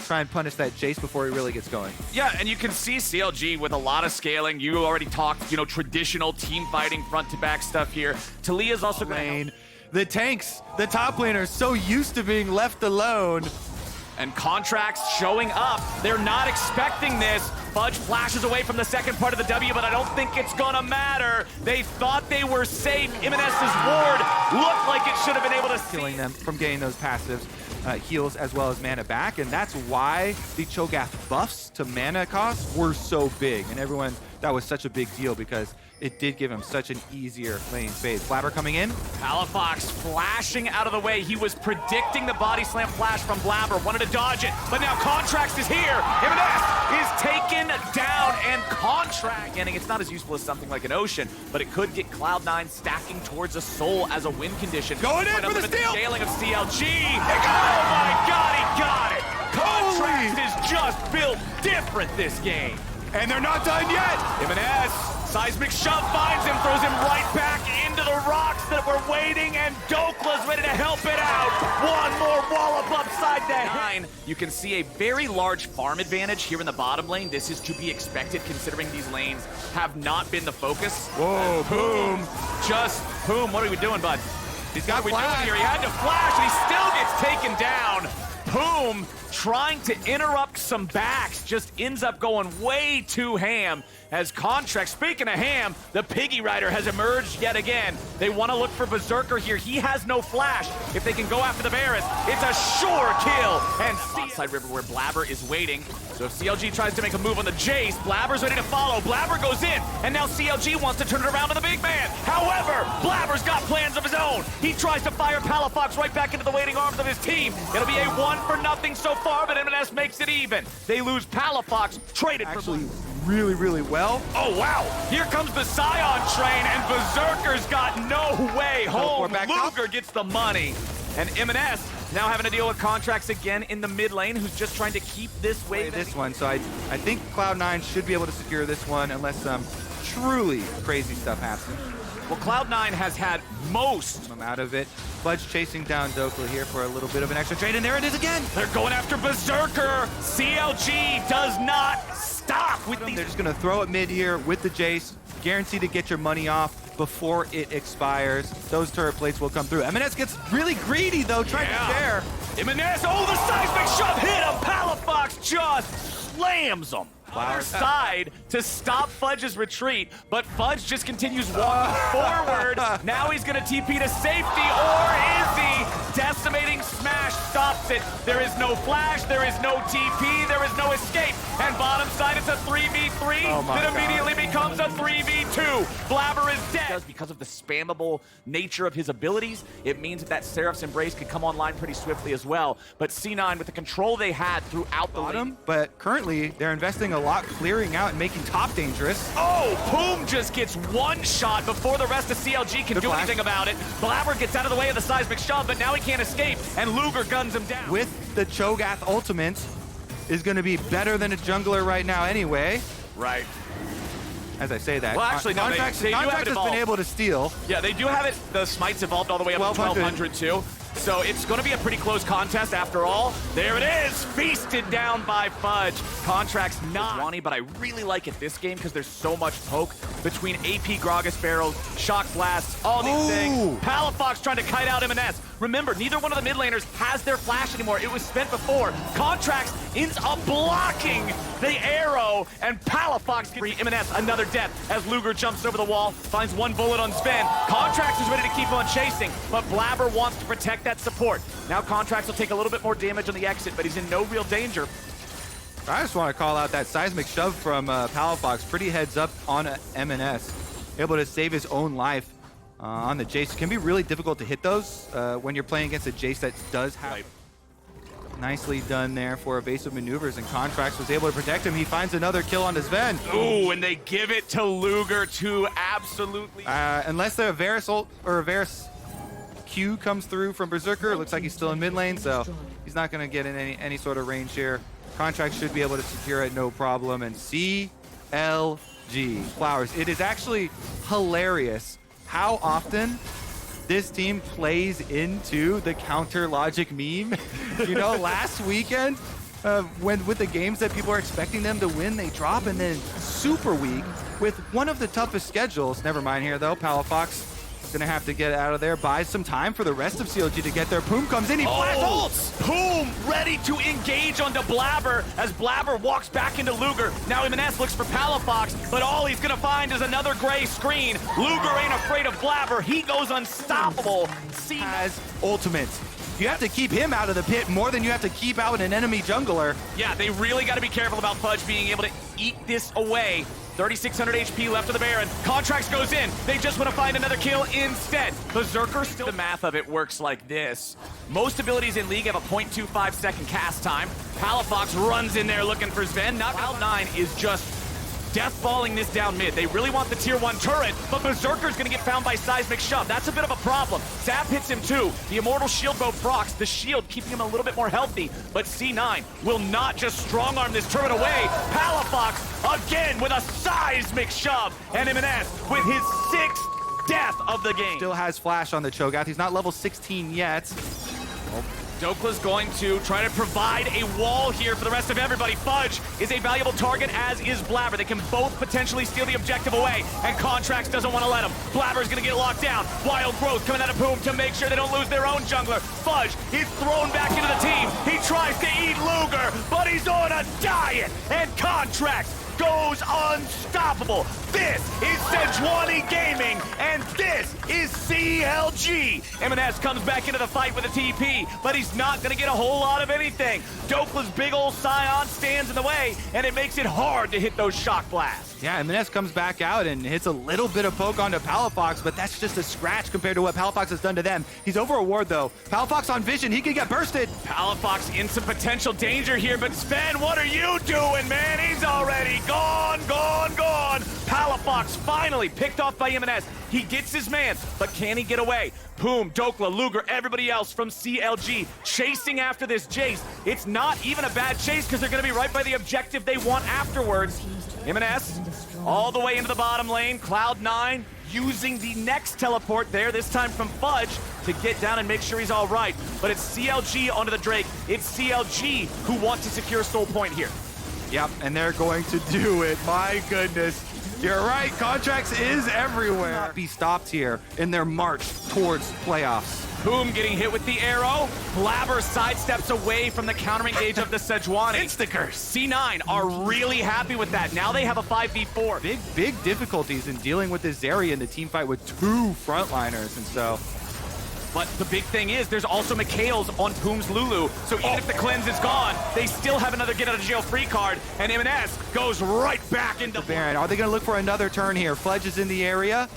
try and punish that Jace before he really gets going. Yeah, and you can see CLG with a lot of scaling. You already talked, you know, traditional team fighting front-to-back stuff here. Talia's also going to... The tanks, the top laners, so used to being left alone. And Contracts showing up. They're not expecting this. Fudge flashes away from the second part of the W, but I don't think it's gonna matter. They thought they were safe. Imanez's ward looked like it should have been able to killing them from getting those passives, heals as well as mana back, and that's why the Cho'Gath buffs to mana cost were so big, and everyone, that was such a big deal because it did give him such an easier lane phase. Blabber coming in. Palafox flashing out of the way. He was predicting the body slam flash from Blabber, wanted to dodge it, but now Contracts is here. Imanez is taken down, and Contract, and it's not as useful as something like an Ocean, but it could get Cloud9 stacking towards a Soul as a win condition. Going in for the steal! Scaling of CLG. Oh my God, he got it! Contract is just built different this game. And they're not done yet! Imanez, seismic shove finds him, throws him right back into the rocks that were waiting, and Dokla's ready to help it out. One more wallop upside the head. You can see a very large farm advantage here in the bottom lane. This is to be expected considering these lanes have not been the focus. Whoa, Boom. Just Boom, what are we doing, bud? He's got what are we doing here? He had to flash, and he still gets taken down. Boom, trying to interrupt some backs, just ends up going way too ham as Contract. Speaking of ham, the Piggy Rider has emerged yet again. They want to look for Berserker here. He has no flash. If they can go after the Varus, it's a sure kill. And outside river where Blabber is waiting. So if CLG tries to make a move on the Jace, Blabber's ready to follow. Blabber goes in, and now CLG wants to turn it around to the big man. However, Blabber's got plans of his own. He tries to fire Palafox right back into the waiting arms of his team. It'll be a 1-for-0 so far, but Imanez makes it even. They lose Palafox, traded actually really, really well. Oh, wow. Here comes the Scion train, and Berserker's got no way home. Luger gets the money. And Imanez now having to deal with Contracts again in the mid lane, who's just trying to keep this wave. This one, so I think Cloud9 should be able to secure this one unless some truly crazy stuff happens. Well, Cloud9 has had most out of it. Fudge chasing down Dokla here for a little bit of an extra trade, and there it is again! They're going after Berserker! CLG does not stop with these. They're just gonna throw it mid here with the Jace, guaranteed to get your money off before it expires. Those turret plates will come through. Imanez gets really greedy though, trying to share. Imanez, oh, the seismic shove hit him! Palafox just slams him. Other side to stop Fudge's retreat, but Fudge just continues walking forward. Now he's gonna TP to safety, or is he? Decimating smash stops it. There is no flash, there is no TP, there is no escape. And bottom side, it's a 3v3 that immediately becomes a 3v2. Blabber is dead. Because of the spammable nature of his abilities, it means that Seraph's Embrace could come online pretty swiftly as well. But C9, with the control they had throughout the lane, but currently they're investing a lot clearing out and making top dangerous. Oh, Boom just gets one shot before the rest of CLG can do anything about it. Blabber gets out of the way of the seismic shove, but now he can't escape, and Luger guns him down. With the Cho'Gath ultimate is going to be better than a jungler right now anyway. Right. As I say that. Well, actually, no, Contracts has been able to steal. Yeah, they do have it. The smites evolved all the way up to 1200 too. So it's going to be a pretty close contest after all. There it is, feasted down by Fudge. Contracts not Wani, but I really like it this game because there's so much poke between AP Gragas barrels, shock blasts, all these things. Palafox trying to kite out Imanez. Remember, neither one of the mid laners has their flash anymore. It was spent before. Contracts ends up blocking the arrow, and Palafox gets Imanez another death as Luger jumps over the wall, finds one bullet on Sven. Contracts is ready to keep on chasing, but Blabber wants to protect that support. Now Contracts will take a little bit more damage on the exit, but he's in no real danger. I just want to call out that seismic shove from Palafox. Pretty heads up on MNS. Able to save his own life on the Jace. It can be really difficult to hit those when you're playing against a Jace that does have... Nicely done there for evasive maneuvers, and Contracts was able to protect him. He finds another kill on his Sven. Ooh, and they give it to Luger to absolutely... unless the Varus ult or Varus Q comes through from Berserker, it looks like he's still in mid lane, so he's not going to get in any sort of range here. Contracts should be able to secure it no problem. And CLG Flowers. It is actually hilarious how often this team plays into the counter logic meme. You know, last weekend, with the games that people are expecting them to win, they drop, and then super weak with one of the toughest schedules. Never mind here, though. Palafox is going to have to get out of there, buy some time for the rest of CLG to get there. Poom comes in, he flash ults! Poom ready to engage onto Blabber as Blabber walks back into Luger. Now M&S looks for Palafox, but all he's going to find is another gray screen. Luger ain't afraid of Blabber. He goes unstoppable. Has ultimate. You have to keep him out of the pit more than you have to keep out an enemy jungler. Yeah, they really got to be careful about Fudge being able to eat this away. 3,600 HP left of the Baron. Contracts goes in. They just want to find another kill instead. Berserker still. The math of it works like this. Most abilities in League have a 0.25 second cast time. Palafox runs in there looking for Sven. Now Cloud9 is just death-balling this down mid. They really want the tier 1 turret, but Berserker's gonna get found by Seismic Shove. That's a bit of a problem. Zap hits him too. The Immortal Shield Bow procs, the shield keeping him a little bit more healthy, but C9 will not just strong-arm this turret away. Palafox again with a Seismic Shove, and M&S with his 6th death of the game. Still has flash on the Cho'Gath. He's not level 16 yet. Dokla's going to try to provide a wall here for the rest of everybody. Fudge is a valuable target, as is Blabber. They can both potentially steal the objective away, and Contracts doesn't want to let him. Blabber's going to get locked down. Wild Growth coming out of Poom to make sure they don't lose their own jungler. Fudge is thrown back into the team. He tries to eat Luger, but he's on a diet, and Contracts goes unstoppable. This is Sejuani Gaming, and this is CLG. M&S comes back into the fight with a TP, but he's not going to get a whole lot of anything. Dokla's big old Scion stands in the way, and it makes it hard to hit those shock blasts. Yeah, M&S comes back out and hits a little bit of poke onto Palafox, but that's just a scratch compared to what Palafox has done to them. He's over a ward, though. Palafox on vision, he could get bursted. Palafox in some potential danger here, but Sven, what are you doing, man? He's already gone. Palafox finally picked off by M&S. He gets his man, but can he get away? Poom, Dokla, Luger, everybody else from CLG chasing after this Jace. It's not even a bad chase because they're going to be right by the objective they want afterwards. M&S all the way into the bottom lane. Cloud9 using the next teleport there, this time from Fudge, to get down and make sure he's all right. But it's CLG onto the Drake. It's CLG who want to secure Soul Point here. Yep, and they're going to do it. My goodness. You're right, Contracts is everywhere. Not be stopped here in their march towards playoffs. Poom getting hit with the arrow. Blabber sidesteps away from the counter engage of the Sejuani. Insta-curse. C9 are really happy with that. Now they have a 5v4. Big difficulties in dealing with this area in the team fight with 2 frontliners, and so... But the big thing is, there's also Mikhail's on Poom's Lulu, so even if the cleanse is gone, they still have another get-out-of-jail-free card, and M&S goes right back into... Baron, are they going to look for another turn here? Fudge is in the area.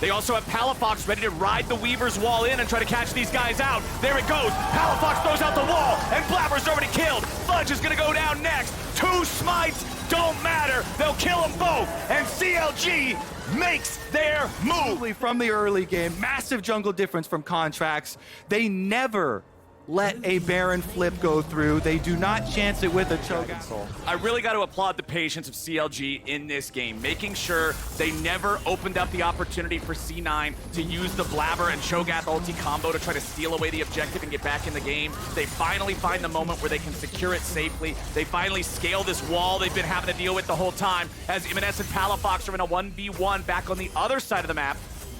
They also have Palafox ready to ride the Weaver's wall in and try to catch these guys out. There it goes. Palafox throws out the wall, and Blabber's already killed. Fudge is going to go down next. 2 smites don't matter. They'll kill them both, and CLG makes their move. From the early game, massive jungle difference from Contracts. They never let a Baron flip go through. They do not chance it with a Cho'Gath. I really got to applaud the patience of CLG in this game, making sure they never opened up the opportunity for C9 to use the Blabber and Cho'Gath ulti combo to try to steal away the objective and get back in the game. They finally find the moment where they can secure it safely. They finally scale this wall they've been having to deal with the whole time, as M&S and Palafox are in a 1v1 back on the other side of the map.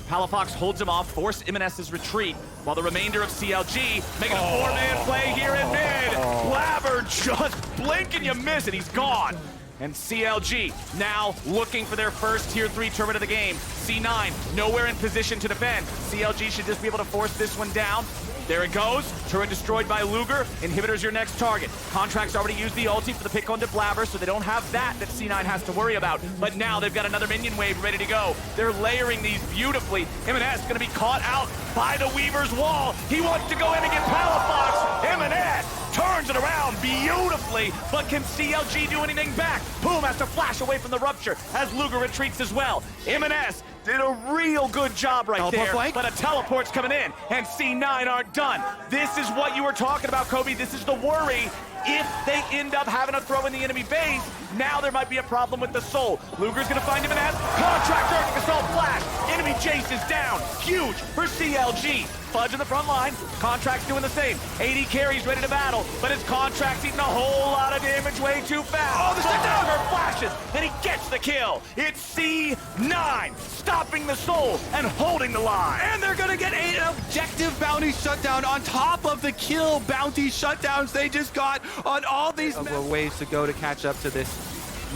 Palafox holds him off, force M&S's retreat, while the remainder of CLG making a 4-man play here in mid. Blabber just blink and you miss it, he's gone. And CLG now looking for their first tier 3 tournament of the game. C9 nowhere in position to defend. CLG should just be able to force this one down. There it goes. Turret destroyed by Luger. Inhibitor's your next target. Contracts already used the ulti for the pick onto Blabber, so they don't have that C9 has to worry about. But now they've got another minion wave ready to go. They're layering these beautifully. M&S going to be caught out by the Weaver's wall. He wants to go in and get Palafox. M&S turns it around beautifully, but can CLG do anything back? Poom has to flash away from the rupture as Luger retreats as well. M&S did a real good job right there, but a teleport's coming in, and C9 aren't done. This is what you were talking about, Kobe. This is the worry. If they end up having to throw in the enemy base, now there might be a problem with the soul. Luger's gonna find him in Contract Arctic Assault Flash. Enemy Jace is down. Huge for CLG. Fudge in the front line. Contract's doing the same. AD carries ready to battle, but his Contract's eating a whole lot of of damage way too fast. Oh, the dagger flashes, and he gets the kill. It's C9, stopping the soul and holding the line. And they're gonna get an objective bounty shutdown on top of the kill bounty shutdowns they just got on all these ways to go to catch up to this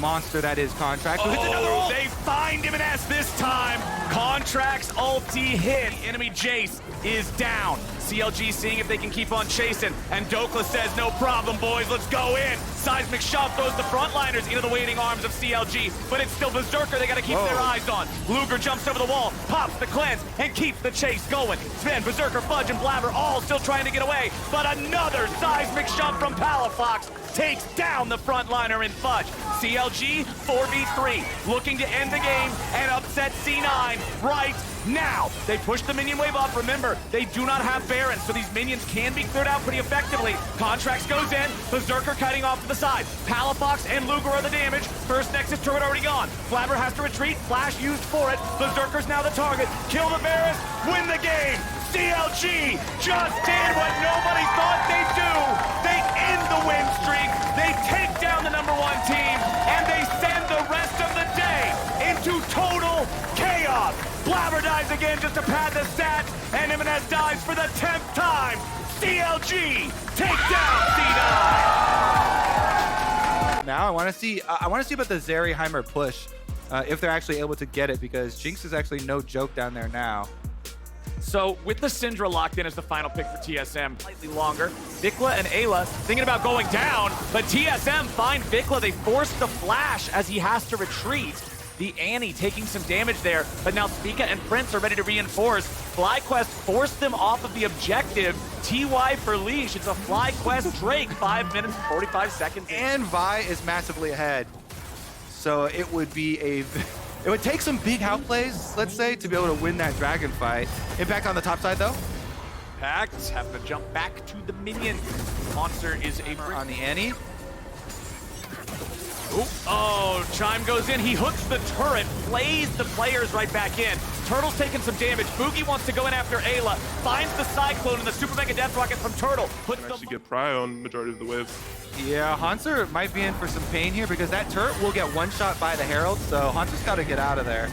monster that is Contract. Oh, they find him in S this time. Contract's ulti hit. Enemy Jace is down. CLG seeing if they can keep on chasing. And Dokla says, no problem, boys, let's go in. Seismic shove throws the frontliners into the waiting arms of CLG, but it's still Berserker they gotta keep their eyes on. Luger jumps over the wall, pops the cleanse, and keeps the chase going. Sven, Berserker, Fudge, and Blabber all still trying to get away, but another seismic shove from Palafox takes down the frontliner in Fudge. CLG 4v3, looking to end the game and upset C9 right now. They push the minion wave up. Remember, they do not have Baron, so these minions can be cleared out pretty effectively. Contracts goes in, Berserker cutting off to the side. Palafox and Luger are the damage. First Nexus turret already gone. Flabber has to retreat, flash used for it. Berserker's now the target. Kill the Varus, win the game. CLG just did what nobody thought they'd do. They end the win streak, they take down the #1 team, and they send the rest of the day into total chaos. Blabber dies again just to pad the stats, and Jimenez dies for the 10th time. CLG take down C9. Now I want to see about the Zeriheimer push, if they're actually able to get it, because Jinx is actually no joke down there now. So with the Syndra locked in as the final pick for TSM, slightly longer, Vikla and Ayla thinking about going down, but TSM find Vikla. They force the flash as he has to retreat. The Annie taking some damage there, but now Spica and Prince are ready to reinforce. FlyQuest forced them off of the objective. TY for leash. It's a FlyQuest Drake, 5 minutes, 45 seconds. And Vi is massively ahead. So it would be it would take some big outplays, let's say, to be able to win that dragon fight. Impact on the top side, though. Impact having to jump back to the minion. Monster is On the Annie. Oh, Chime goes in. He hooks the turret, plays the players right back in. Turtle's taking some damage. Boogie wants to go in after Ayla, finds the Cyclone and the Super Mega Death Rocket from Turtle. Puts Actually get pry on majority of the waves. Yeah, Hanser might be in for some pain here because that turret will get one shot by the Herald, so Hanser's got to get out of there.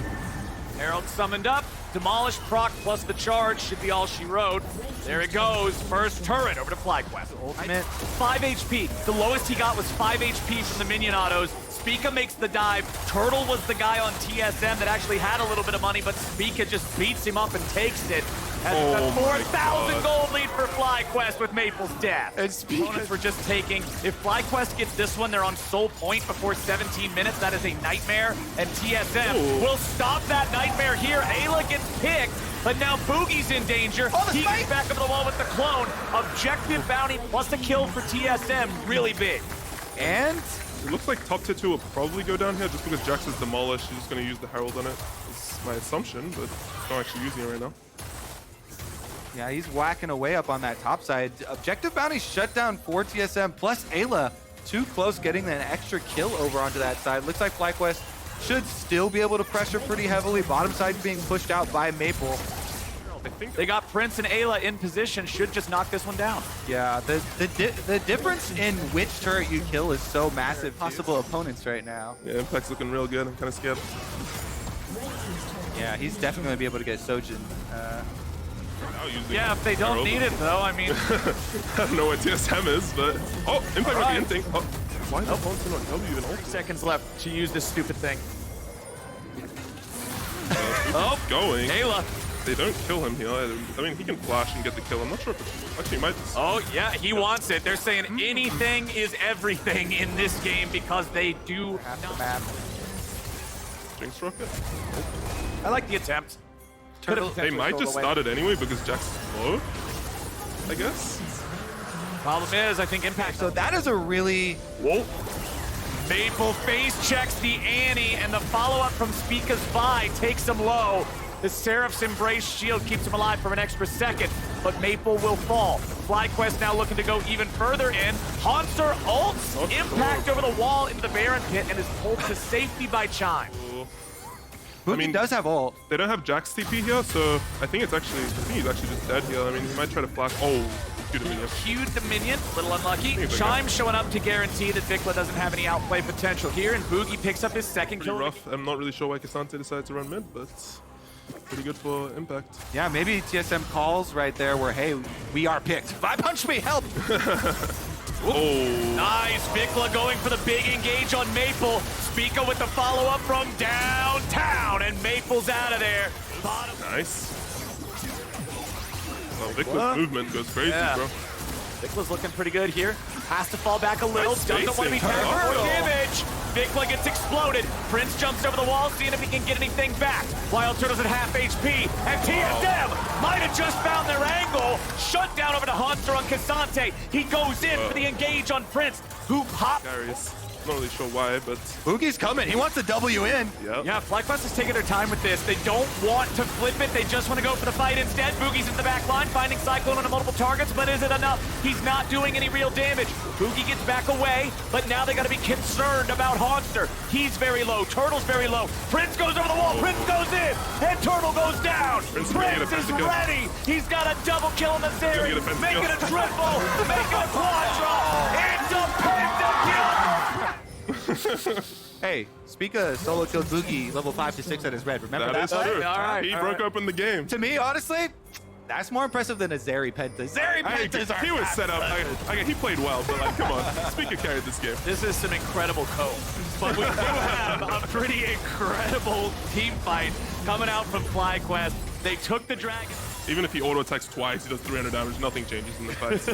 Herald summoned up. Demolish proc plus the charge should be all she wrote. There it goes. First turret over to FlyQuest. Ultimate. 5 HP. The lowest he got was 5 HP from the minion autos. Spica makes the dive. Turtle was the guy on TSM that actually had a little bit of money, but Spica just beats him up and takes it. As a 4,000 gold lead for FlyQuest with Maple's death. And Spica We're just taking. If FlyQuest gets this one, they're on soul point before 17 minutes. That is a nightmare, and TSM will stop that nightmare here. Ayla gets picked, but now Boogie's in danger. He gets back over the wall with the clone. Objective bounty plus a kill for TSM, really big. And It looks like top tier 2 will probably go down here just because Jax is demolished. He's just going to use the Herald on it. It's my assumption, but he's not actually using it right now. yeah, he's whacking away up on that top side. Objective bounty shut down for TSM, plus Ayla too close, getting an extra kill over onto that side. Looks like FlyQuest should still be able to pressure pretty heavily. Bottom side being pushed out by Maple. I think They got Prince and Ayla in position, should just knock this one down. Yeah, the difference in which turret you kill is so massive. Possible opponents right now. yeah, Impact's looking real good. I'm kind of scared. Yeah, he's definitely going to be able to get Sojin. Yeah, if they don't need it, though, I mean... I don't know what TSM is, but... Oh, Impact with the in-thing. Oh, why the Monster not W even ult? 3 seconds left to use this stupid thing. Oh, going. Ayla. They don't kill him here. I mean, he can flash and get the kill. I'm not sure if it's... Actually, he might just... Oh, yeah, he wants it. They're saying anything is everything in this game because they do Half the not. map. Jinx rocket? I like the attempt. They might just start it anyway because Jax is low, I guess. Problem is, I think Impact... So that is a really... Whoa. Maple face checks the Annie, and the follow-up from Spica's Vi takes him low. The Seraph's Embrace shield keeps him alive for an extra second, but Maple will fall. FlyQuest now looking to go even further in. Hanser ults Impact over the wall into the Baron pit and is pulled to safety by Chime. Boogie does have ult. They don't have Jax TP here, so I think he's actually just dead here. I mean, he might try to flash. Oh, Cue the minion. Cued the minion, a little unlucky. Hey, Chime showing up to guarantee that Vikla doesn't have any outplay potential here, and Boogie picks up his second Pretty kill. rough. I'm not really sure why Kazante decided to run mid, but pretty good for impact. Yeah, maybe TSM calls right there where, hey, we are picked. Five punch me, help! Oh, Nice, Vikla going for the big engage on Maple. Spica with the follow-up from downtown, and Maple's out of there. Bottom. nice. Well, Victor's movement goes crazy, bro. Vikla's looking pretty good here. Has to fall back a little. Nice Doesn't want to be spacing. tagged for Turtle. damage. Vikla gets exploded. Prince jumps over the wall, seeing if he can get anything back. Wild Turtle's at half HP. And TSM might have just found their angle. Shut down over to Haunter on Kazante. He goes in for the engage on Prince, who popped. Darius. Not really sure why, but Boogie's coming. He wants the W in. yeah. Yeah, FlyQuest is taking their time with this. They don't want to flip it. They just want to go for the fight instead. Boogie's in the back line, finding Cyclone on multiple targets, but is it enough? He's not doing any real damage. Boogie gets back away, but now they got to be concerned about Haunter. He's very low. Turtle's very low. Prince goes over the wall. Prince goes in, and Turtle goes down. Prince Prince is ready. He's got a double kill in the series. Gonna get a Make it a pentakill. triple. Make it a quadra. It's a pentakill. Hey, Spica solo killed Boogie level 5 to 6 at his red. Remember That is that? true. All right, He all broke right. open the game. To me, honestly, that's more impressive than a Zeri Penta. Zeri Pentas are He was set up. He played well, but like, come on. Speaker carried this game. This is some incredible code, but we do have a pretty incredible team fight coming out from FlyQuest. They took the dragon. Even if he auto attacks twice, he does 300 damage. Nothing changes in the fight. So.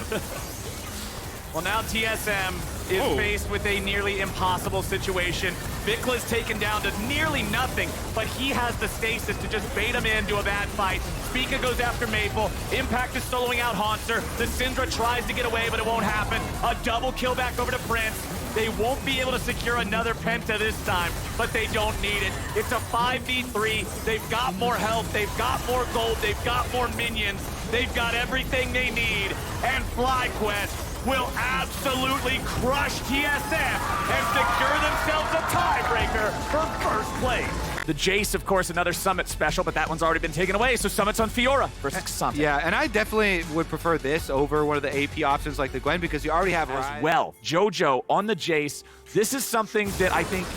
Well, now TSM is Oh. faced with a nearly impossible situation. Vikla's taken down to nearly nothing, but he has the stasis to just bait him into a bad fight. Spica goes after Maple. Impact is soloing out Haunter. The Syndra tries to get away, but it won't happen. A double kill back over to Prince. They won't be able to secure another Penta this time, but they don't need it. It's a 5v3. They've got more health. They've got more gold. They've got more minions. They've got everything they need. And FlyQuest will absolutely crush TSM and secure themselves a tiebreaker for first place. The Jace, of course, another Summit special, but that one's already been taken away, so Summit's on Fiora versus Kazante. Yeah, and I definitely would prefer this over one of the AP options like the Gwen because you already have As well, JoJo on the Jace. This is something that I think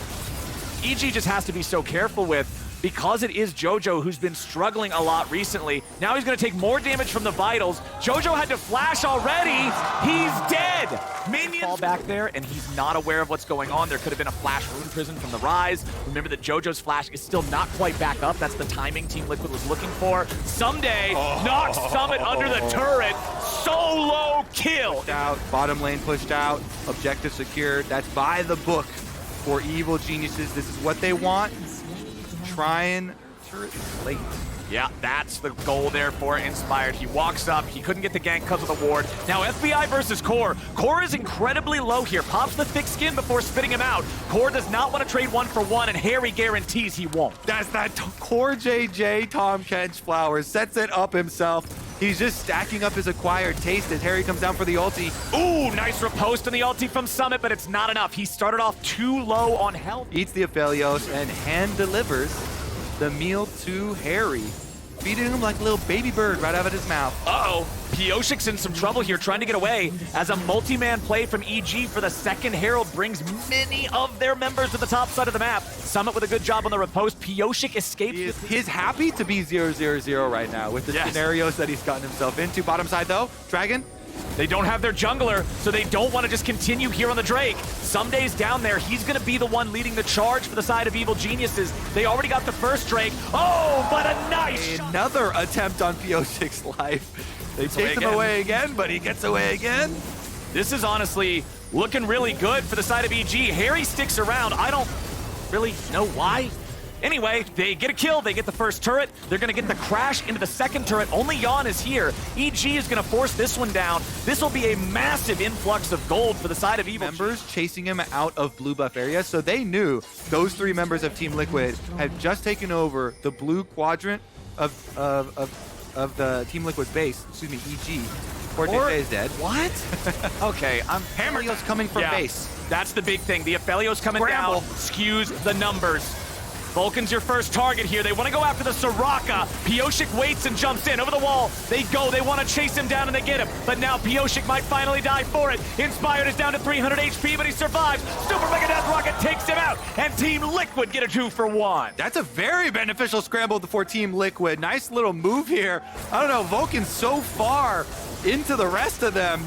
EG just has to be so careful with because it is JoJo who's been struggling a lot recently. Now he's going to take more damage from the Vitals. JoJo had to flash already. He's dead. Minions fall back there, and he's not aware of what's going on. There could have been a flash rune prison from the Rise. Remember that JoJo's flash is still not quite back up. That's the timing Team Liquid was looking for. Someday, knocks Summit under the turret. Solo kill. out, bottom lane pushed out, objective secured. That's by the book for Evil Geniuses. This is what they want. Try and turret late. Yeah, that's the goal there for Inspired. He walks up. He couldn't get the gank because of the ward. Now FBI versus Core. Core is incredibly low here. Pops the thick skin before spitting him out. Core does not want to trade 1-for-1, and Harry guarantees he won't. That's that core JJ Tom Kench Flowers sets it up himself. He's just stacking up his acquired taste as Harry comes down for the ulti. Ooh, nice riposte on the ulti from Summit, but it's not enough. He started off too low on health. Eats the Aphelios and hand delivers the meal to Harry, feeding him like a little baby bird right out of his mouth. Uh-oh. Pioshik's in some trouble here, trying to get away as a multi-man play from EG for the second Herald brings many of their members to the top side of the map. Summit with a good job on the riposte. Pioshik escapes. He's happy to be 0-0-0 right now with the scenarios that he's gotten himself into. Bottom side though, Dragon. They don't have their jungler, so they don't want to just continue here on the Drake. Somedays down there, he's going to be the one leading the charge for the side of Evil Geniuses. They already got the first Drake. Oh, but a nice shot. Another attempt on Pioshik's life. They chase him away again, but he gets away again. This is honestly looking really good for the side of EG. Harry sticks around. I don't really know why. Anyway, they get a kill, they get the first turret, they're gonna get the crash into the second turret, only Yon is here. EG is gonna force this one down. This will be a massive influx of gold for the side of Evil. Members chasing him out of blue buff area, so they knew those three members of Team Liquid had just taken over the blue quadrant of the Team Liquid's base, excuse me, EG. Forte is dead. What? Okay, I'm hammered. Aphelios coming from base. That's the big thing. The Aphelios coming Scramble. down skews the numbers. Vulcan's your first target here. They want to go after the Soraka. Pioshik waits and jumps in. Over the wall, they go. They want to chase him down, and they get him. But now Pioshik might finally die for it. Inspired is down to 300 HP, but he survives. Super Mega Death Rocket takes him out, and Team Liquid get a 2-for-1. That's a very beneficial scramble for Team Liquid. Nice little move here. I don't know, Vulcan's so far into the rest of them.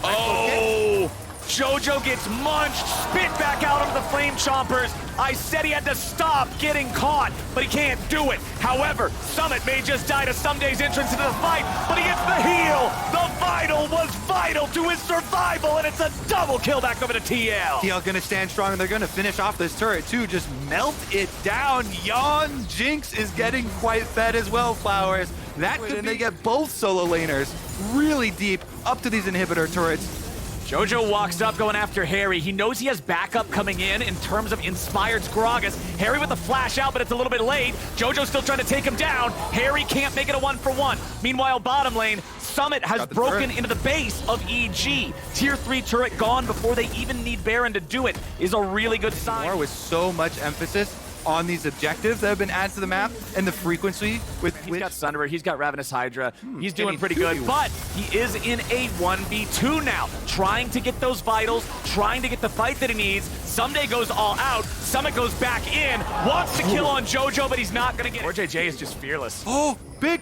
Oh! Jojo gets munched, spit back out onto the Flame Chompers. I said he had to stop getting caught, but he can't do it. However, Summit may just die to Sumday's entrance into the fight, but he gets the heal. The Vital was vital to his survival, and it's a double kill back over to TL. TL gonna stand strong, and they're gonna finish off this turret too. Just melt it down. Yawn Jinx is getting quite fed as well, Flowers. That could and they get both solo laners really deep up to these inhibitor turrets. Jojo walks up going after Harry. He knows he has backup coming in terms of Inspired's Gragas. Harry with the flash out, but it's a little bit late. Jojo's still trying to take him down. Harry can't make it a 1-for-1. Meanwhile, bottom lane, Summit has broken into the base of EG. Tier 3 turret gone before they even need Baron to do it is a really good sign. More with so much emphasis on these objectives that have been added to the map and the frequency with He's got Sunderer, he's got Ravenous Hydra. He's doing pretty good, but he is in a 1v2 now, trying to get those vitals, trying to get the fight that he needs. Someday goes all out, Summit goes back in, wants to kill on Jojo, but he's not gonna get it. RJJ is just fearless. Oh, big.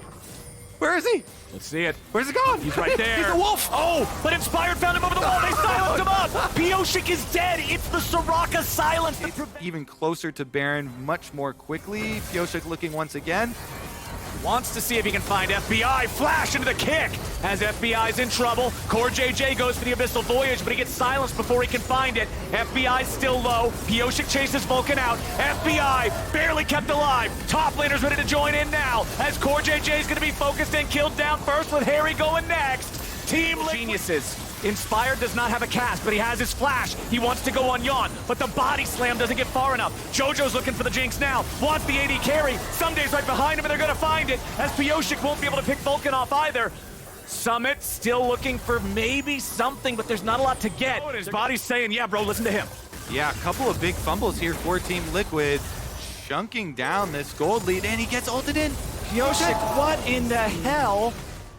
Where is he? Let's see it. Where's he gone? He's right there. He's a wolf. Oh, but Inspired found him over the wall. They silenced him up. Pioshik is dead. It's the Soraka silence that even closer to Baron much more quickly. Pioshik looking once again. Wants to see if he can find FBI. Flash into the kick as FBI's in trouble. Core JJ goes for the Abyssal Voyage, but he gets silenced before he can find it. FBI's still low. Pioshik chases Vulcan out. FBI barely kept alive. Top laner's ready to join in now as Core JJ is going to be focused and killed down first with Harry going next. Team Geniuses. Inspired does not have a cast, but he has his flash. He wants to go on Yawn, but the body slam doesn't get far enough. Jojo's looking for the Jinx now, wants the AD carry. Sumday's right behind him, and they're gonna find it, as Pioshik won't be able to pick Vulcan off either. Summit still looking for maybe something, but there's not a lot to get. His body's saying, yeah, bro, listen to him. Yeah, a couple of big fumbles here for Team Liquid, chunking down this gold lead, and he gets ulted in. Pioshik, what in the hell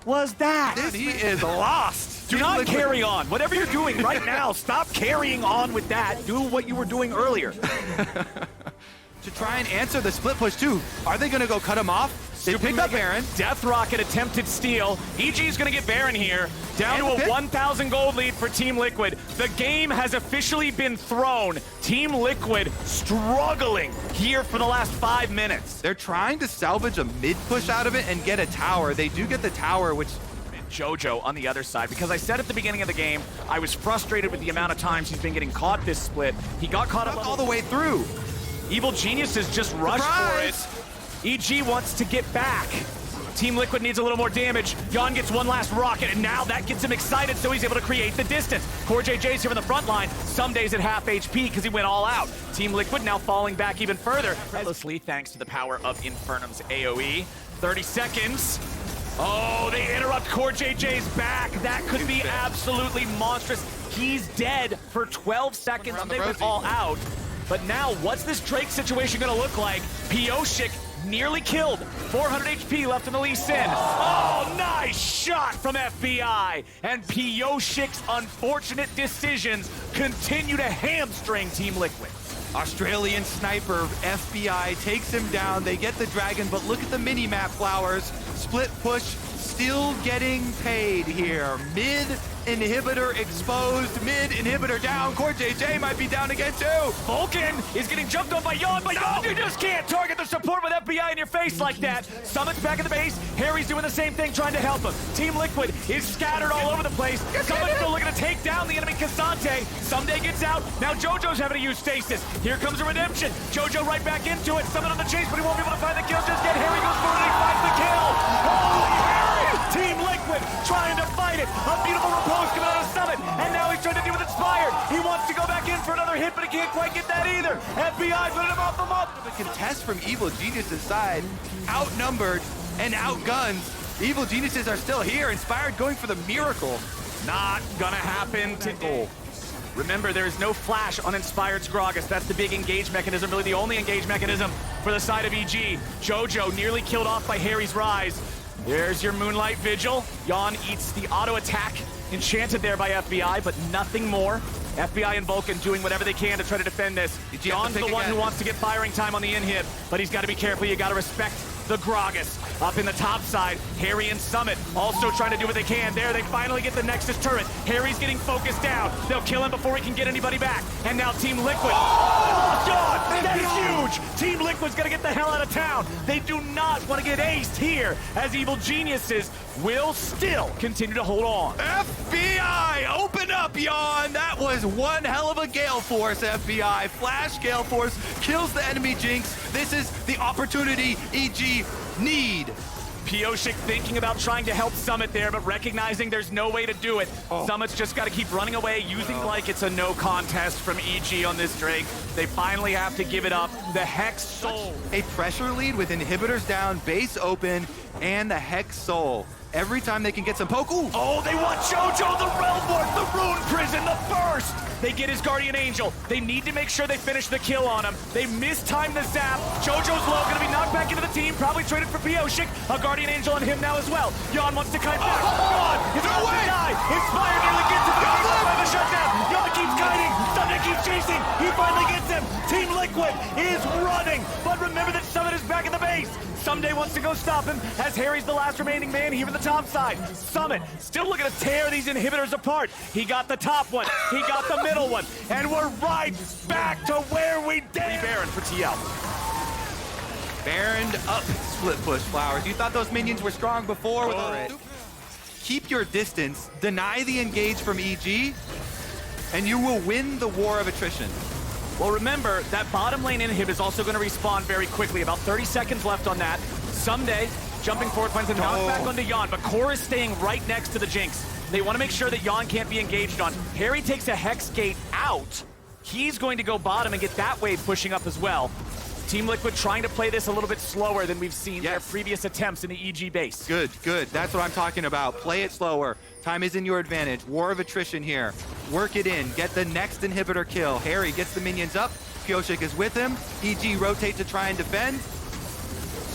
was that? He is lost. Do not carry on. Whatever you're doing right now, stop carrying on with that. Do what you were doing earlier. To try and answer the split push too. Are they gonna go cut him off? They pick up Baron. Death Rocket attempted steal. EG's gonna get Baron here. Down to a 1,000 gold lead for Team Liquid. The game has officially been thrown. Team Liquid struggling here for the last 5 minutes. They're trying to salvage a mid push out of it and get a tower. They do get the tower, which Jojo on the other side, because I said at the beginning of the game, I was frustrated with the amount of times he's been getting caught this split. He got caught up all the way through. Evil Geniuses just rushed for it. EG wants to get back. Team Liquid needs a little more damage. Yawn gets one last rocket, and now that gets him excited, so he's able to create the distance. Core JJ's here on the front line. Some days at half HP because he went all out. Team Liquid now falling back even further. Mostly thanks to the power of Infernum's AoE. 30 seconds. Oh, they interrupt Core JJ's back. That could be absolutely monstrous. He's dead for 12 seconds. They went all out. But now, what's this Drake situation going to look like? Pioshik nearly killed. 400 HP left in the Lee Sin. Oh, nice shot from FBI. And Pioshik's unfortunate decisions continue to hamstring Team Liquid. Australian sniper FBI takes him down. They get the dragon, but look at the mini-map, Flowers. Split push still getting paid here. Mid inhibitor exposed, mid inhibitor down. Core JJ might be down again too. Vulcan is getting jumped on by Yawn, but Yawn, you just can't target the support with FBI in your face like that. Summit's back at the base. Harry's doing the same thing, trying to help him. Team Liquid is scattered all over the place. Summit's still looking to take down the enemy Kazante. Someday gets out. Now Jojo's having to use stasis. Here comes a redemption. Jojo right back into it. Summit on the chase, but he won't be able to find the kill just yet. Harry goes for it and he finds the kill. Holy Harry! Team Liquid trying to fight it. A beautiful repose coming out of Summit, and now he's trying to deal with Inspired. He wants to go back in for another hit, but he can't quite get that either. FBI putting him off the mop. The contest from Evil Geniuses' side, outnumbered and outgunned. Evil Geniuses are still here. Inspired going for the miracle. Not gonna happen today. Remember, there is no flash on Inspired's Gragas. That's the big engage mechanism, really the only engage mechanism for the side of EG. Jojo nearly killed off by Harry's Rise. There's your Moonlight Vigil. Yon eats the auto attack, enchanted there by FBI, but nothing more. FBI and Vulcan doing whatever they can to try to defend this. Yon's the one who wants to get firing time on the inhib, but he's got to be careful. You got to respect the Gragas. Up in the top side, Harry and Summit also trying to do what they can. There, they finally get the Nexus turret. Harry's getting focused down. They'll kill him before he can get anybody back. And now Team Liquid. Oh, God! That is huge! Team Liquid's gonna get the hell out of town. They do not want to get aced here, as Evil Geniuses will still continue to hold on. FBI, open up, Yon! That was one hell of a Gale Force, FBI. Flash Gale Force kills the enemy Jinx. This is the opportunity EG need. Pioshik thinking about trying to help Summit there, but recognizing there's no way to do it. Summit's just got to keep running away, using like it's a no contest from EG on this Drake. They finally have to give it up. The Hex Soul. A pressure lead with inhibitors down, base open, and the Hex Soul. Every time they can get some poke. Ooh. Oh, they want Jojo, the Realmort, the Rune Prison, the burst. They get his Guardian Angel. They need to make sure they finish the kill on him. They mistimed the zap. Jojo's low, gonna be knocked back into the team, probably traded for Pioshik. A Guardian Angel on him now as well. Yon wants to kite back. Yon is about to die. Inspired nearly gets him, but he's left by the shutdown. Yon keeps kiting. Summit keeps chasing. He finally gets him. Team Liquid is running, but remember that Summit is back in the base. Someday wants to go stop him, as Harry's the last remaining man here in the top side. Summit still looking to tear these inhibitors apart. He got the top one, he got the middle one, and we're right back to where we did. Baron for TL. Baroned up, split push Flowers. You thought those minions were strong before with it. Keep your distance, deny the engage from EG, and you will win the war of attrition. Well, remember, that bottom lane inhib is also going to respawn very quickly. About 30 seconds left on that. Someday, jumping forward, finds a knockback onto Yon, but Core is staying right next to the Jinx. They want to make sure that Yon can't be engaged on. Harry takes a Hex Gate out. He's going to go bottom and get that wave pushing up as well. Team Liquid trying to play this a little bit slower than we've seen their previous attempts in the EG base. Good, good. That's what I'm talking about. Play it slower. Time is in your advantage. War of attrition here. Work it in. Get the next inhibitor kill. Harry gets the minions up. Pioshik is with him. EG rotate to try and defend.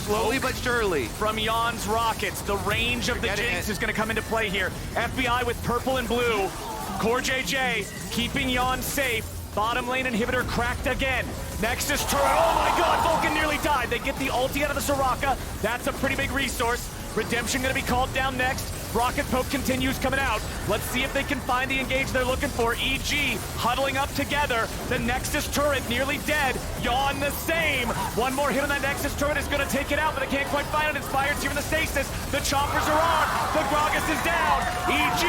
Slowly but surely. From Yon's rockets, the range of the Jinx is going to come into play here. FBI with purple and blue. Core JJ keeping Yon safe. Bottom lane inhibitor cracked again. Nexus turret, oh my God, Vulcan nearly died. They get the ulti out of the Soraka. That's a pretty big resource. Redemption gonna be called down next. Rocket Poke continues coming out. Let's see if they can find the engage they're looking for. EG huddling up together. The Nexus turret nearly dead. Yon the same. One more hit on that Nexus turret is gonna take it out, but they can't quite find it. Inspired's here in the stasis. The choppers are on. The Gragas is down. EG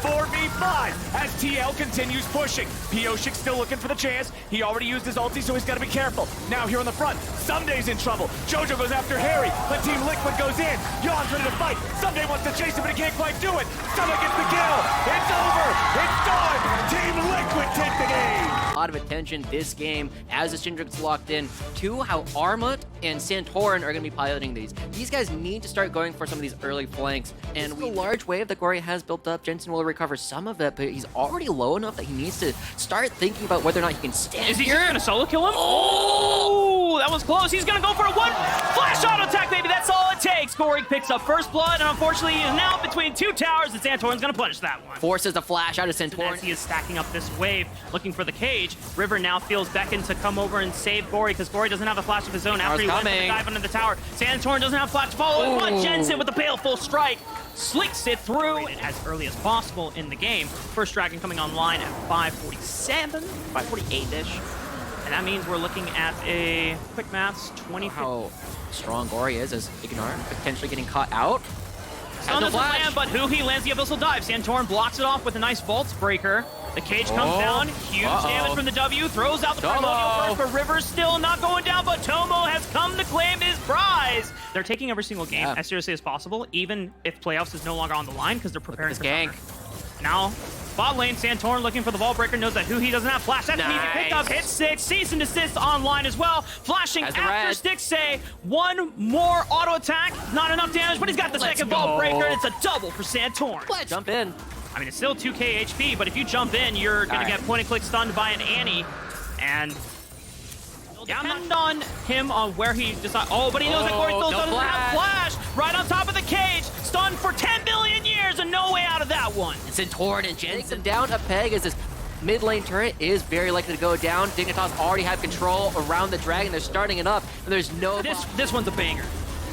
4v5 as TL continues pushing. Pioshik still looking for the chance. He already used his ulti, so he's gotta be careful. Now here on the front, Sumday's in trouble. Jojo goes after Harry, but Team Liquid goes in. Yon's ready to fight. Someday wants to chase him, but he can't quite do it. Summit gets the kill. It's over. It's done. Team Liquid take the game. A lot of attention this game as the Syndic's locked in to how Armut and Santorin are going to be piloting these. These guys need to start going for some of these early flanks. And with the large wave that Gory has built up, Jensen will recover some of it, but he's already low enough that he needs to start thinking about whether or not he can stand. Is he going to solo kill him? Oh, that was close. He's going to go for a one flash auto attack, baby. That's all it takes. Gory picks up first blood, and unfortunately, he is now between two towers, and Santorin's going to punish that one. Forces the flash out of Santorin. As he is stacking up this wave, looking for the cage, River now feels beckoned to come over and save Gory, because Gory doesn't have a flash of his own after he went for the dive under the tower. Santorin doesn't have flash to follow, but Jensen with the baleful strike slicks it through as early as possible in the game. First Dragon coming online at 5:47, 5:48-ish. And that means we're looking at a quick maths 20. How strong Gory is as Ignite potentially getting caught out. Stun doesn't land, but he lands the Abyssal Dive. Santorin blocks it off with a nice Vault Breaker. The cage comes down, huge damage from the W, throws out the Primordial First, but River's still not going down, but Tomo has come to claim his prize. They're taking every single game as seriously as possible, even if playoffs is no longer on the line, because they're preparing for gank. Now, bot lane, Santorin looking for the Vault Breaker, knows that he doesn't have flash. That's an easy pickup, hit 6, cease and desist online as well. Flashing after Stixxay, one more auto attack, not enough damage, but he's got the second Vault Breaker, and it's a double for Santorin. Let's jump in. I mean, it's still 2k HP, but if you jump in, you're going to get point-and-click stunned by an Annie, and depend on him on where he decides. Oh, but he knows that Gory still doesn't have flash. Right on top of the cage, stunned for 10 billion years, and no way out of that one. And Santorin and Jensen down a peg as this mid lane turret is very likely to go down. Dignitas already have control around the dragon. They're starting it up, and there's no... This one's a banger.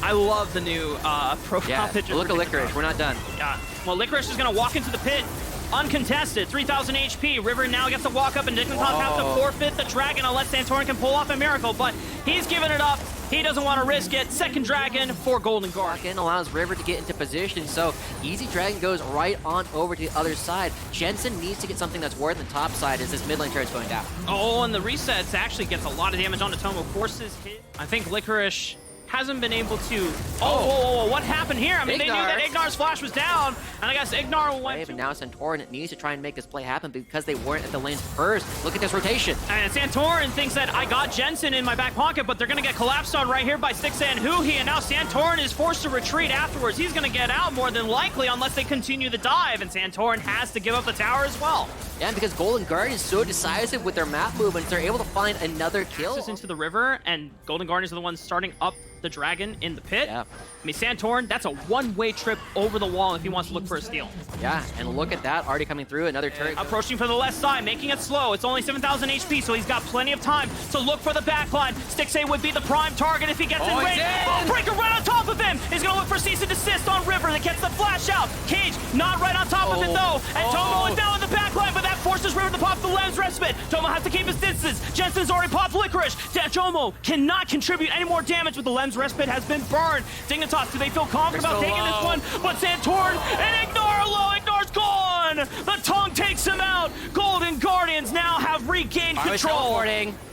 I love the new profile picture. Look at Licorice. We're not done. Yeah. Well, Licorice is going to walk into the pit uncontested. 3,000 HP. River now gets to walk up, and Dignitas have to forfeit the dragon unless Santorin can pull off a miracle, but he's giving it up. He doesn't want to risk it. Second dragon for Golden Guardian. Allows River to get into position, so Easy Dragon goes right on over to the other side. Jensen needs to get something that's worth the top side as this mid lane turret's going down. Oh, and the resets actually gets a lot of damage on Tomo. Forces hit. I think Licorice hasn't been able to... whoa, what happened here? I mean, they knew that Ignar's flash was down, and I guess Ignar went... But now Santorin needs to try and make this play happen because they weren't at the lanes first. Look at this rotation. And Santorin thinks that I got Jensen in my back pocket, but they're going to get collapsed on right here by Stixxay and Huhi, and now Santorin is forced to retreat afterwards. He's going to get out more than likely unless they continue the dive, and Santorin has to give up the tower as well. Yeah, because Golden Guardian is so decisive with their map movements, they're able to find another kill. Access into the river, and Golden Guardians are the ones starting up the dragon in the pit. Yeah. I mean, Santorin, that's a one-way trip over the wall if he wants to look for a steal. Yeah, and look at that, already coming through, another turret. Approaching from the left side, making it slow. It's only 7,000 HP, so he's got plenty of time to look for the backline. Stixxay would be the prime target if he gets in range. Breaker right on top of him. He's going to look for cease and desist on River that gets the flash out. Cage not right on top of it, though. And Tomo is down in the backline, but that forces River to pop the lens respite. Tomo has to keep his distance. Jensen's already popped Licorice. Tomo cannot contribute any more damage with the lens respite has been burned. Dignitas, do they feel confident about taking this one? But Santorin and Ignar low. Ignar's gone. The tongue takes him out. Golden Guardians now have regained control.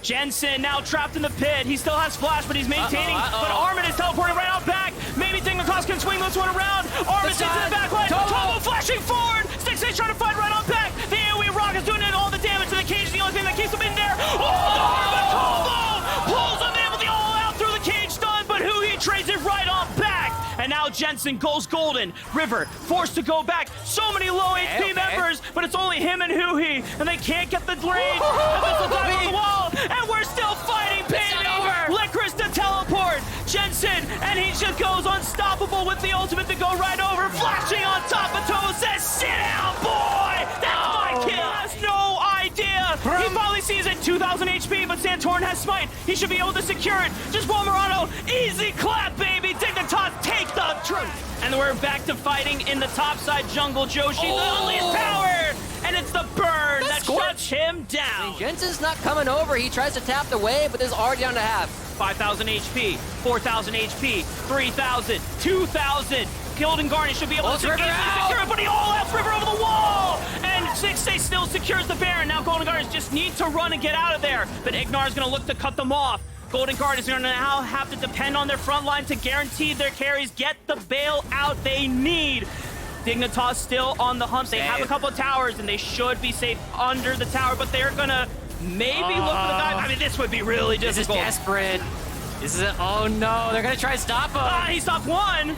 Jensen now trapped in the pit. He still has flash, but he's maintaining. But Armin is teleporting right out back. Maybe Dignitas can swing this one around. Armin gets in the back line. Tomo flashing forward. Stixxay's trying to fight right on back. The AoE Rock is doing all the damage to the cage. The only thing that keeps him in there. Tomo pulls him in with the all out through the cage stun, but Huhi trades it right on back. And now Jensen goes golden. River forced to go back. So many low HP members, but it's only him and Huhi, and they can't get the range. And this will dive on the wall, and we're still fighting, baby. Licorice to teleport. Jensen, and he just goes unstoppable with the ultimate to go right over. Flashing on top of Tomo says, sit down, boy. That's my kill. Has no idea. He probably sees it, 2,000 HP, but Santorin has smite. He should be able to secure it. Just one Murano. Easy clap, baby. Dignitas take the truth. And we're back to fighting in the topside jungle. Joshi only is powered, and it's the burn that shuts him down. I mean, Jensen's not coming over. He tries to tap the wave, but this is already down to half. 5,000 HP, 4,000 HP, 3,000, 2,000. Golden Guardian should be able to secure it, but he all-outs River over the wall! And Stixxay still secures the Baron. Now Golden Guardians just need to run and get out of there. But Ignar's going to look to cut them off. Golden Guardians are going to now have to depend on their front line to guarantee their carries get the bailout they need. Dignitas still on the hunt. They have a couple of towers, and they should be safe under the tower, but they're going to maybe look for the dive. I mean, this would be really difficult. This is desperate. This is oh no, they're gonna try to stop him. He stopped one.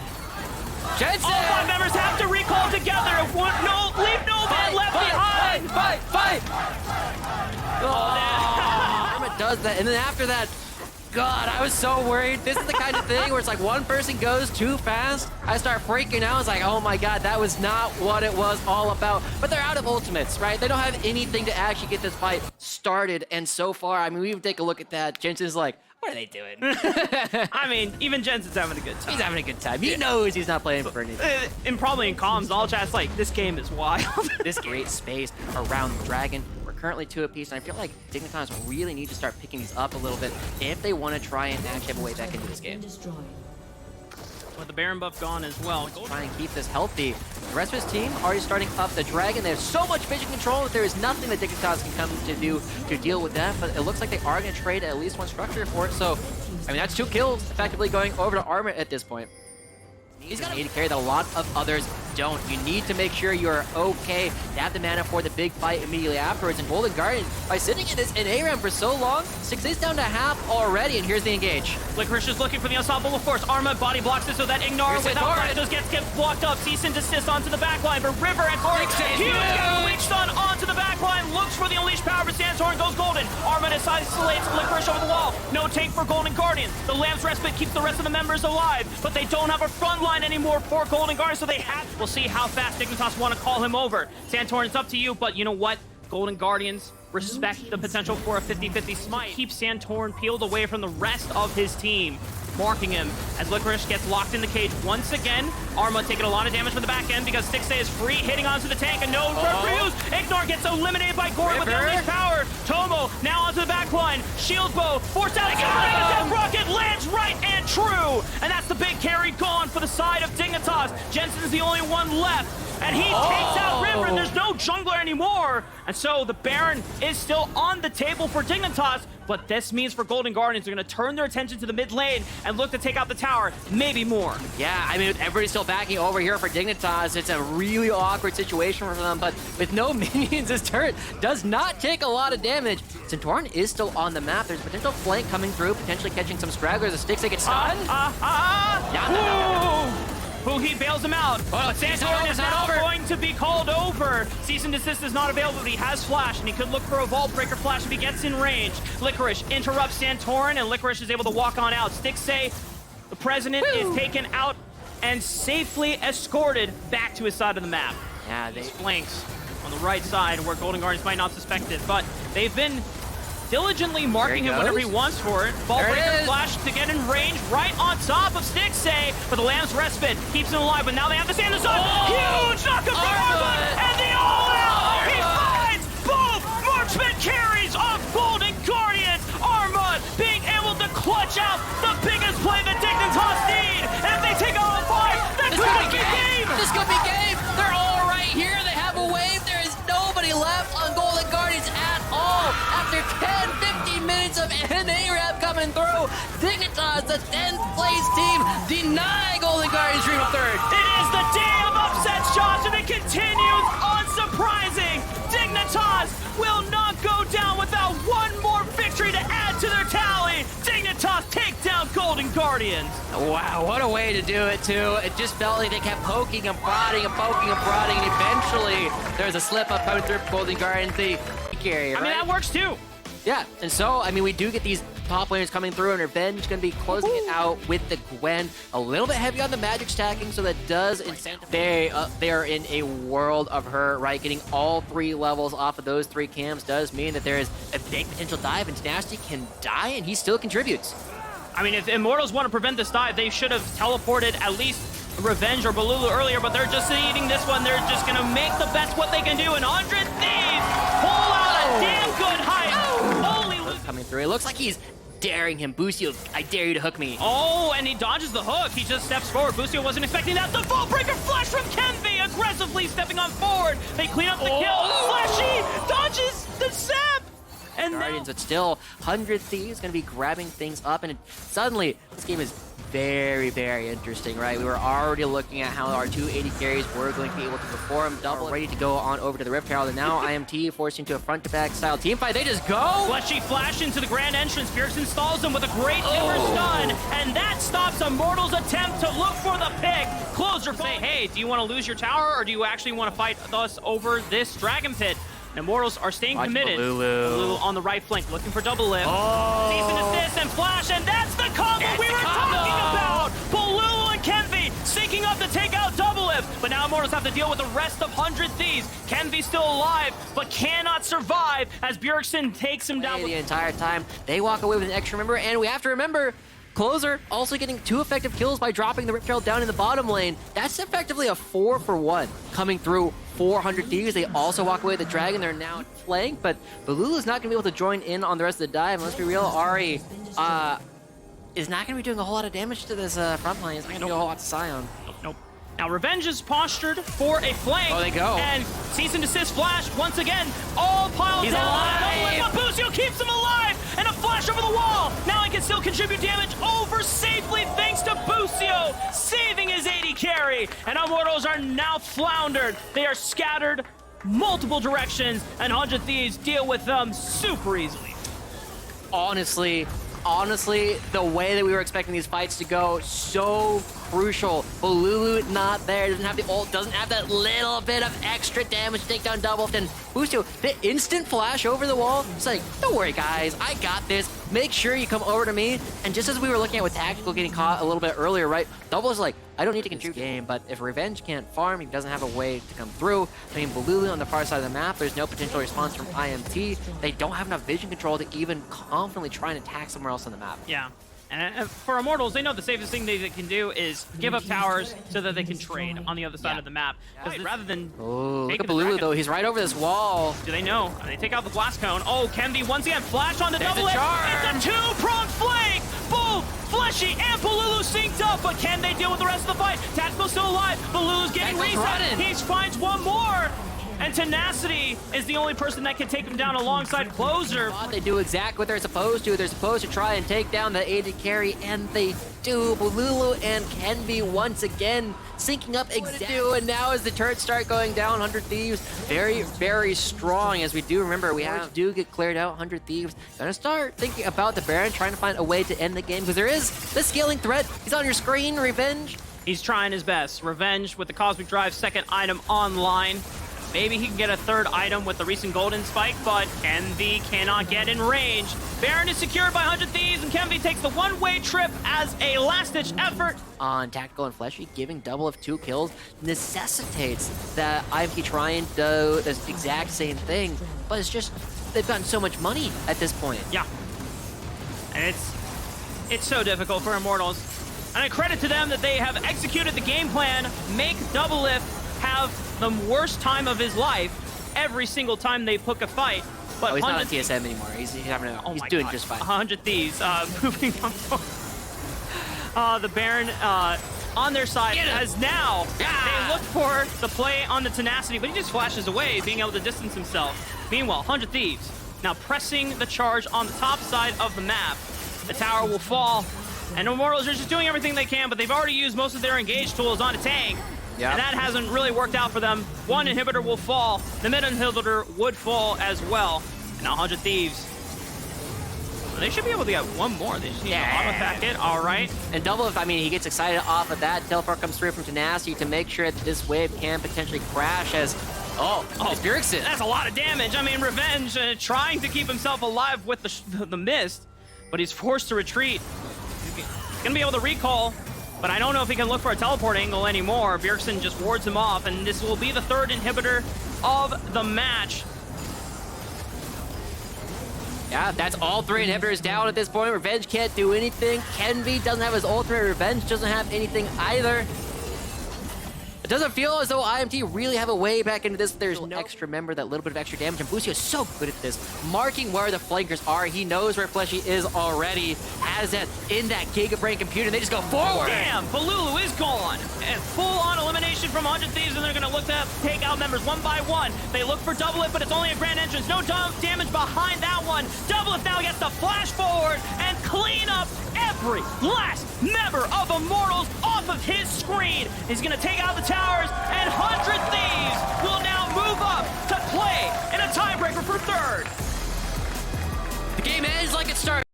Jensen! All 5 members have to recall together. Leave no man left behind. Fight! Armin does that, and then after that, God, I was so worried. This is the kind of thing where it's like one person goes too fast, I start freaking out. It's like, oh my God, that was not what it was all about. But they're out of ultimates, right? They don't have anything to actually get this fight started. And so far, I mean, we even take a look at that. Jensen's like, what are they doing? I mean, even Jensen's having a good time. He's having a good time. He knows he's not playing for anything. And probably in comms, all chat's like, this game is wild. This great space around the dragon. We're currently 2 apiece, and I feel like Dignitas really need to start picking these up a little bit if they want to try and actually have a way back into this game. With the Baron buff gone as well. Try and keep this healthy. The rest of his team already starting up the dragon. They have so much vision control that there is nothing that Dignitas can come to do to deal with that, but it looks like they are going to trade at least one structure for it, so, I mean, that's 2 kills effectively going over to Armor at this point. He's going to need to carry that a lot of others don't. You need to make sure you're okay to have the mana for the big fight immediately afterwards. And Golden Guardian, by sitting in this in ARAM for so long, 6 is down to half already, and here's the engage. Licorice is looking for the unstoppable force. Arma body blocks it so that Ignar Here's without Santorin. Blactos gets blocked up. Cease and desist onto the back line, but River and Corey, huge Unleash Stun onto the back line, looks for the Unleash power, but Santorin goes golden. Arma isolates Licorice over the wall. No tank for Golden Guardian. The Lamb's Respite keeps the rest of the members alive, but they don't have a front line anymore for Golden Guardian, so they have. We'll see how fast Dignitas want to call him over. Santorin, it's up to you, but you know what? Golden Guardians respect the potential for a 50-50 smite. Keep Santorin peeled away from the rest of his team, marking him as Licorice gets locked in the cage once again. Arma taking a lot of damage from the back end because Stixay is free, hitting onto the tank, and no use. Ignar gets eliminated by Gory with the Unleashed power. Tomo now onto the back line. Shield bow, forced out. Death Rocket lands right and true. And that's the big carry gone for the side of Dignitas. Jensen's the only one left. And he takes out River, and there's no jungler anymore. And so the Baron is still on the table for Dignitas, but this means for Golden Guardians, they're going to turn their attention to the mid lane and look to take out the tower, maybe more. Yeah, I mean, everybody's still backing over here for Dignitas. It's a really awkward situation for them, but with no minions, this turret does not take a lot of damage. Santorin is still on the map. There's a potential flank coming through, potentially catching some stragglers. The Stixay gets stunned. He bails him out, but Santorin is now going to be called over. Cease and desist is not available, but he has flash, and he could look for a Vault Breaker flash if he gets in range. Licorice interrupts Santorin, and Licorice is able to walk on out. Stixay, the president, is taken out and safely escorted back to his side of the map. Yeah, they flanks on the right side where Golden Guardians might not suspect it, but they've been diligently marking him whenever he wants for it. Ball breaker flash to get in range right on top of Stixay, but the Lamb's Respite keeps him alive, but now they have to stand the sun. Huge knockup from Arma, and the all-out! He finds both marksman carries off Golden Guardians. Arma being able to clutch out the biggest play that Dignitas need, and if they take all 5, that could be game! This could be game! They're all right here, they have a wave, there is nobody left on Golden Guardians at all. After 10-15 minutes of NA rep coming through, Dignitas, the 10th place team, deny Golden Guardians dream of third. It is the day of upsets, Josh, and it continues unsurprising. Dignitas will not go down without one more victory to add to their tally. Dignitas take down Golden Guardians. Wow, what a way to do it, too. It just felt like they kept poking and prodding and poking and prodding, and eventually there's a slip-up coming through for Golden Guardians, the carry, right? I mean, that works, too. Yeah, and so, I mean, we do get these top laners coming through, and Revenge going to be closing it out with the Gwen. A little bit heavy on the magic stacking, so that does incentivize. They are in a world of hurt, right? Getting all 3 levels off of those 3 camps does mean that there is a big potential dive, and Tenacity can die, and he still contributes. I mean, if Immortals want to prevent this dive, they should have teleported at least Revenge or Balulu earlier, but they're just eating this one. They're just going to make the best what they can do, and 100 Thieves pull out a damn good height. Only coming through. It looks like he's daring him. Busio, I dare you to hook me. Oh, and he dodges the hook. He just steps forward. Busio wasn't expecting that. The Vault Breaker flash from Kenvi, aggressively stepping on forward. They clean up the kill. Flashy dodges the zap. And Guardians, but still, 100 Thieves going to be grabbing things up, and suddenly, this game is very, very interesting, right? We were already looking at how our 280 carries were going to be able to perform double, ready to go on over to the Rift Herald, and now IMT forced into a front-to-back style team fight. They just go! Fleshy flash into the grand entrance. Fierce installs him with a great timber stun, and that stops Immortal's attempt to look for the pick. Closer say, hey, do you want to lose your tower, or do you actually want to fight us over this Dragon Pit? Immortals are staying committed. Balulu on the right flank, looking for double lift. Cease and desist and flash, and that's the combo we were talking about! Balulu and Kenvi syncing up to take out double lift, but now Immortals have to deal with the rest of 100 Thieves. Kenvi's still alive, but cannot survive as Bjergsen takes him down. The entire time, they walk away with an extra member, and we have to remember, Closer also getting 2 effective kills by dropping the Rift Herald down in the bottom lane. That's effectively a 4-for-1 coming through 400 Thieves. They also walk away with the Dragon. They're now flanked, but Balulu's not going to be able to join in on the rest of the dive. Let's be real, Ari is not going to be doing a whole lot of damage to this front line. He's not going to do a whole lot to Sion. Nope. Now Revenge is postured for a flank. Oh, they go. And cease and desist flash once again. All piled He's down. alive. But Busio keeps him alive. And a flash over the wall. Now he can still contribute damage over safely thanks to Busio saving his 80 carry. And Immortals are now floundered. They are scattered multiple directions, and 100 Thieves deal with them super easily. honestly, the way that we were expecting these fights to go, so crucial. Bolulu not there, doesn't have the ult, doesn't have that little bit of extra damage to take down Doublelift, and Boostio, the instant flash over the wall, it's like, don't worry guys, I got this, make sure you come over to me. And just as we were looking at with Tactical getting caught a little bit earlier, right, Double's like, I don't need to contribute game, but if Revenge can't farm, he doesn't have a way to come through. I mean, Bolulu on the far side of the map, there's no potential response from IMT. They don't have enough vision control to even confidently try and attack somewhere else on the map. Yeah. And for Immortals, they know the safest thing they can do is give up towers so that they can trade on the other side of the map. Because rather than look at Bolulu though, he's right over this wall. Do they know? They take out the blast cone. Oh, Kenvi once again flash on the double. It's a two-pronged flank. Boom! Fleshy and Bolulu synced up, but can they deal with the rest of the fight? Tactical's still alive. Bolulu's getting reset. He finds one more. And Tenacity is the only person that can take him down alongside Closer. They do exactly what they're supposed to. They're supposed to try and take down the AD carry, and they do. Bolulu and Kenvi once again syncing up exactly. And now as the turrets start going down, 100 Thieves very, very strong. As we do remember, we do get cleared out. 100 Thieves gonna start thinking about the Baron, trying to find a way to end the game, because there is the scaling threat. He's on your screen, Revenge. He's trying his best. Revenge with the Cosmic Drive second item online. Maybe he can get a third item with the recent Golden Spike, but Kenvi cannot get in range. Baron is secured by 100 Thieves, and Kenvi takes the one-way trip as a last-ditch effort. On Tactical and Fleshy, giving Doublelift 2 kills necessitates that IMT try and do the exact same thing, but it's just, they've gotten so much money at this point. Yeah. And it's so difficult for Immortals. And I credit to them that they have executed the game plan, make Doublelift have the worst time of his life every single time they pick a fight. But he's not on TSM anymore. He's doing just fine. 100 Thieves moving on. The Baron on their side as now they look for the play on the Tenacity, but he just flashes away, being able to distance himself. Meanwhile, 100 Thieves now pressing the charge on the top side of the map. The tower will fall, and Immortals are just doing everything they can, but they've already used most of their engage tools on a tank. Yep. And that hasn't really worked out for them. One inhibitor will fall. The mid inhibitor would fall as well. And now 100 Thieves. Well, they should be able to get one more. They just need to auto-attack it. All right. And Doublelift, I mean, he gets excited off of that. Teleport comes through from Tenacity to make sure that this wave can potentially crash as... it's Bjergsen. That's a lot of damage. I mean, Revenge trying to keep himself alive with the mist, but he's forced to retreat. He's going to be able to recall. But I don't know if he can look for a teleport angle anymore. Bjergsen just wards him off, and this will be the third inhibitor of the match. Yeah, that's all three inhibitors down at this point. Revenge can't do anything. Kenvi doesn't have his ultimate. Revenge doesn't have anything either. It doesn't feel as though IMT really have a way back into this. There's no extra member, that little bit of extra damage, and Boostio is so good at this. Marking where the flankers are. He knows where Fleshy is already. Has that in that Gigabrain computer, and they just go forward. Damn, Bolulu is gone. And full-on elimination from 100 Thieves, and they're going to look to take out members one by one. They look for Doublelift, but it's only a grand entrance. No damage behind that one. Doublelift now gets to flash forward and clean up every last member of Immortals off of his screen. He's going to take out the towers, and 100 Thieves will now move up to play in a tiebreaker for third. The game ends like it started.